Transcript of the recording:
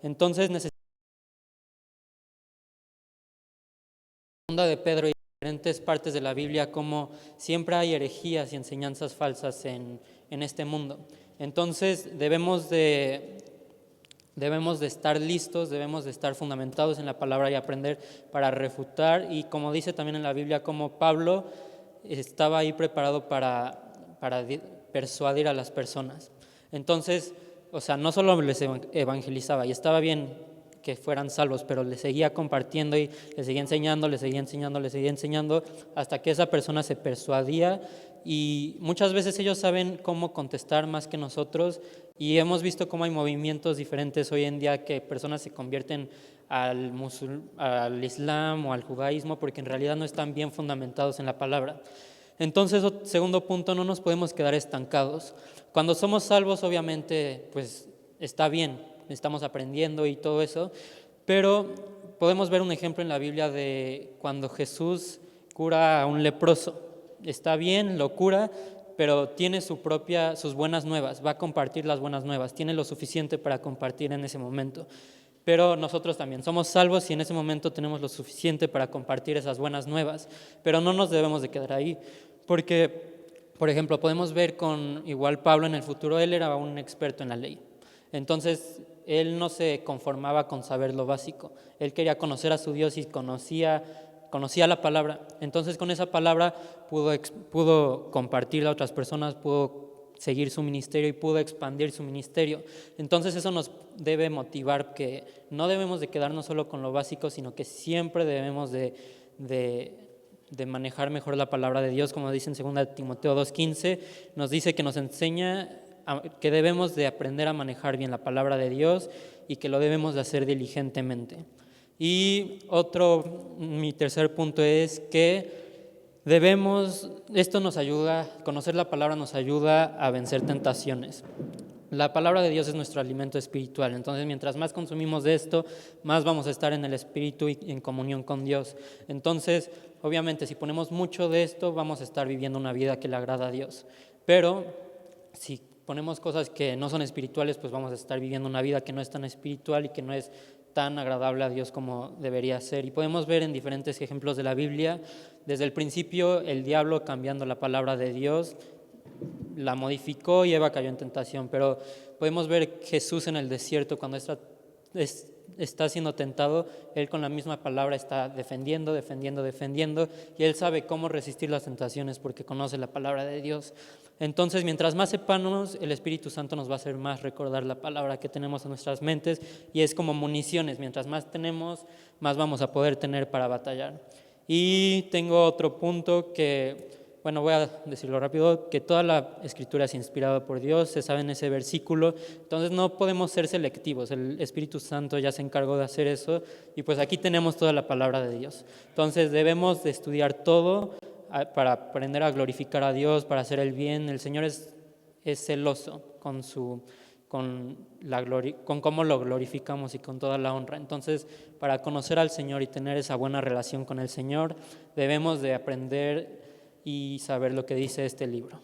Entonces, segunda de Pedro y diferentes partes de la Biblia, como siempre hay herejías y enseñanzas falsas en este mundo. Entonces debemos de estar listos, debemos de estar fundamentados en la palabra y aprender para refutar, y como dice también en la Biblia, como Pablo estaba ahí preparado para persuadir a las personas. Entonces, o sea, no solo les evangelizaba, y estaba bien que fueran salvos, pero les seguía compartiendo y les seguía enseñando, hasta que esa persona se persuadía. Y muchas veces ellos saben cómo contestar más que nosotros, y hemos visto cómo hay movimientos diferentes hoy en día que personas se convierten al Islam o al judaísmo porque en realidad no están bien fundamentados en la palabra. Entonces, segundo punto, no nos podemos quedar estancados. Cuando somos salvos, obviamente, pues está bien, estamos aprendiendo y todo eso, pero podemos ver un ejemplo en la Biblia de cuando Jesús cura a un leproso. Está bien, lo cura, pero tiene sus buenas nuevas, va a compartir las buenas nuevas, tiene lo suficiente para compartir en ese momento. Pero nosotros también somos salvos y en ese momento tenemos lo suficiente para compartir esas buenas nuevas, pero no nos debemos de quedar ahí, porque, por ejemplo, podemos ver con igual Pablo en el futuro, él era un experto en la ley. Entonces, él no se conformaba con saber lo básico, él quería conocer a su Dios y conocía la palabra. Entonces, con esa palabra pudo compartirla a otras personas, pudo seguir su ministerio y pudo expandir su ministerio. Entonces eso nos debe motivar que no debemos de quedarnos solo con lo básico, sino que siempre debemos de manejar mejor la palabra de Dios, como dice en 2 Timoteo 2:15, nos dice que nos enseña que debemos de aprender a manejar bien la palabra de Dios y que lo debemos de hacer diligentemente. Y mi tercer punto es que esto nos ayuda, conocer la palabra nos ayuda a vencer tentaciones. La palabra de Dios es nuestro alimento espiritual, entonces mientras más consumimos de esto, más vamos a estar en el espíritu y en comunión con Dios. Entonces, obviamente, si ponemos mucho de esto, vamos a estar viviendo una vida que le agrada a Dios. Pero si ponemos cosas que no son espirituales, pues vamos a estar viviendo una vida que no es tan espiritual y que no es tan agradable a Dios como debería ser. Y podemos ver en diferentes ejemplos de la Biblia, desde el principio el diablo cambiando la palabra de Dios, la modificó y Eva cayó en tentación, pero podemos ver Jesús en el desierto cuando está siendo tentado, él con la misma palabra está defendiendo, y él sabe cómo resistir las tentaciones porque conoce la palabra de Dios. Entonces, mientras más sepamos, el Espíritu Santo nos va a hacer más recordar la palabra que tenemos en nuestras mentes, y es como municiones, mientras más tenemos, más vamos a poder tener para batallar. Y tengo otro punto que, bueno, voy a decirlo rápido, que toda la Escritura es inspirada por Dios, se sabe en ese versículo, entonces no podemos ser selectivos, el Espíritu Santo ya se encargó de hacer eso, y pues aquí tenemos toda la palabra de Dios. Entonces debemos de estudiar todo para aprender a glorificar a Dios, para hacer el bien. El Señor es celoso con cómo lo glorificamos y con toda la honra. Entonces, para conocer al Señor y tener esa buena relación con el Señor, debemos de aprender y saber lo que dice este libro.